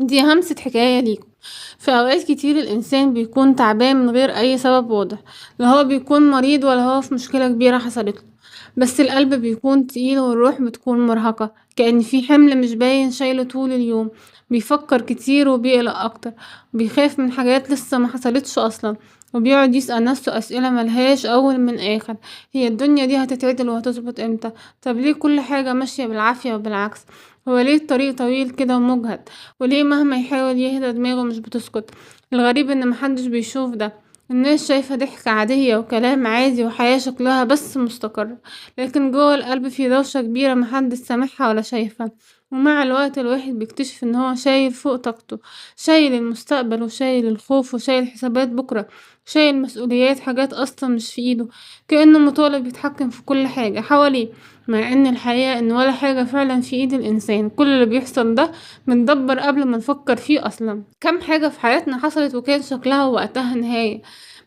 دي همسة حكاية ليكم. في أوقات كتير الإنسان بيكون تعبان من غير أي سبب واضح، لا هو بيكون مريض ولا هو في مشكلة كبيرة حصلتله، بس القلب بيكون تقيل والروح بتكون مرهقة، كأن في حمل مش باين شايله طول اليوم. بيفكر كتير وبيقلق أكتر، بيخاف من حاجات لسه ما حصلتش أصلا، وبيقعد يسأل نفسه أسئلة ملهاش أول من آخر. هي الدنيا دي هتتعدل وهتظبط امتى؟ طب ليه كل حاجة ماشية بالعافية وبالعكس؟ هو ليه الطريق طويل كده ومجهد؟ وليه مهما يحاول يهدى دماغه مش بتسكت؟ الغريب ان محدش بيشوف ده. الناس شايفة ضحك عادية وكلام عادي وحياة شكلها بس مستقر، لكن جوه القلب في دوشة كبيرة محدش سامعها ولا شايفها. ومع الوقت الواحد بيكتشف ان هو شايل فوق طاقته، شايل المستقبل وشايل الخوف وشايل حسابات بكرة، شايل مسؤوليات حاجات اصلا مش في ايده، كأنه مطالب يتحكم في كل حاجة حواليه. مع ان الحقيقة ان ولا حاجة فعلا في ايد الانسان، كل اللي بيحصل ده مندبر قبل ما نفكر فيه اصلا. كم حاجة في حياتنا حصلت وكان شكلها وقتها نهاية،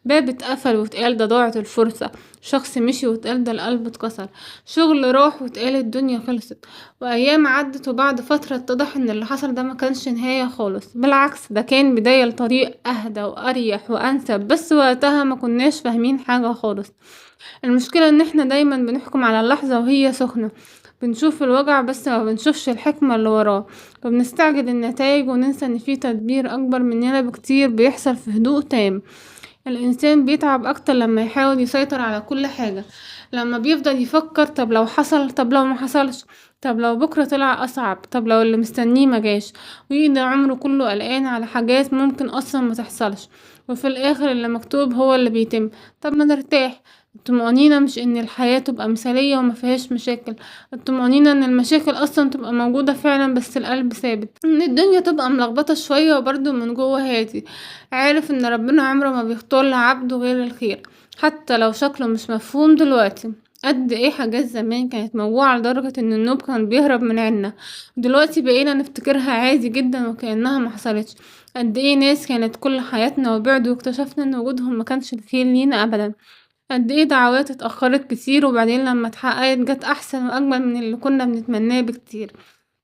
باب اتقفل واتقال ده ضاعت الفرصة، شخص مشي واتقال ده القلب اتكسر، شغل راح واتقال الدنيا خلصت، وايام عدت وبعد فترة اتضح ان اللي حصل ده ما كانش نهاية خالص، بالعكس ده كان بداية لطريق اهدى واريح وانسب، بس وقتها ما كناش فاهمين حاجة خالص. المشكلة ان احنا دايما بنحكم على اللحظة وهي سخنة، بنشوف الوجع بس ما بنشوفش الحكمة اللي وراه، وبنستعجل النتائج وننسى ان في تدبير اكبر مننا بكتير بيحصل في هدوء تام. الانسان بيتعب اكتر لما يحاول يسيطر على كل حاجة، لما بيفضل يفكر طب لو حصل، طب لو ما حصلش، طب لو بكرة طلع اصعب، طب لو اللي مستنيه مجاش، ويقضي عمره كله قلقان على حاجات ممكن اصلا ما تحصلش، وفي الاخر اللي مكتوب هو اللي بيتم. طب ما نرتاح. الطمأنينة مش ان الحياة تبقى مثالية وما فيهاش مشاكل، الطمأنينة ان المشاكل اصلا تبقى موجودة فعلا بس القلب ثابت، ان الدنيا تبقى ملخبطة شوية وبرضه من جوه هادي، عارف ان ربنا عمره ما بيختار لعبده غير الخير، حتى لو شكله مش مفهوم دلوقتي. قد ايه حاجات زمان كانت موجوعة لدرجة ان النوم كان بيهرب من عنا، دلوقتي بقينا نفتكرها عادي جدا وكأنها ما حصلتش. قد ايه ناس كانت كل حياتنا وبعدوا واكتشفنا ان وجودهم ما كانش الخير لينا ابدا. قد ايه دعوات اتأخرت كتير وبعدين لما اتحققت جت احسن واجمل من اللي كنا بنتمناه بكتير.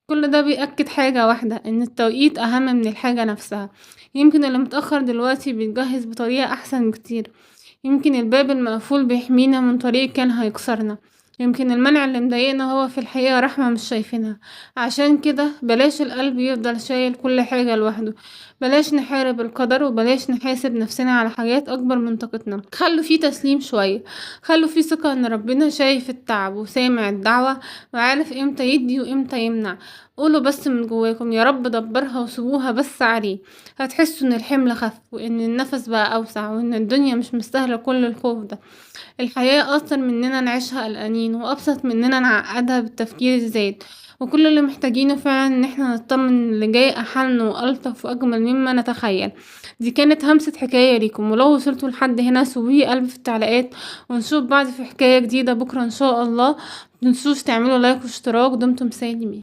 كل ده بيأكد حاجة واحدة، ان التوقيت اهم من الحاجة نفسها. يمكن اللي متأخر دلوقتي بيتجهز بطريقة احسن بكتير، يمكن الباب المقفول بيحمينا من طريق كان هيكسرنا، يمكن المنع اللي مضايقنا هو في الحقيقة رحمة مش شايفينها. عشان كده بلاش القلب يفضل شايل كل حاجة لوحده، بلاش نحارب القدر وبلاش نحاسب نفسنا على حاجات اكبر من طاقتنا. خلوا فيه تسليم شوية، خلوا فيه ثقة ان ربنا شايف التعب وسامع الدعوة وعارف امتى يدي وامتى يمنع. قولوا بس من جواكم يا رب دبرها وسيبوها بس عليه، هتحسوا ان الحمل خف وان النفس بقى اوسع وان الدنيا مش مستاهلة كل الخوف ده. الحياة أكتر مننا نعيشها قلقانين وأبسط مننا نعقدها بالتفكير الزايد، وكل اللي محتاجينه فعلا ان احنا نطمن إن اللي جاي أحن وألطف وأجمل مما نتخيل. دي كانت همسة حكاية ليكم، ولو وصلتوا لحد هنا سويه قلب في التعليقات، ونشوف بعض في حكاية جديدة بكرة ان شاء الله. متنسوش تعملوا لايك واشتراك. دمتم سالمين.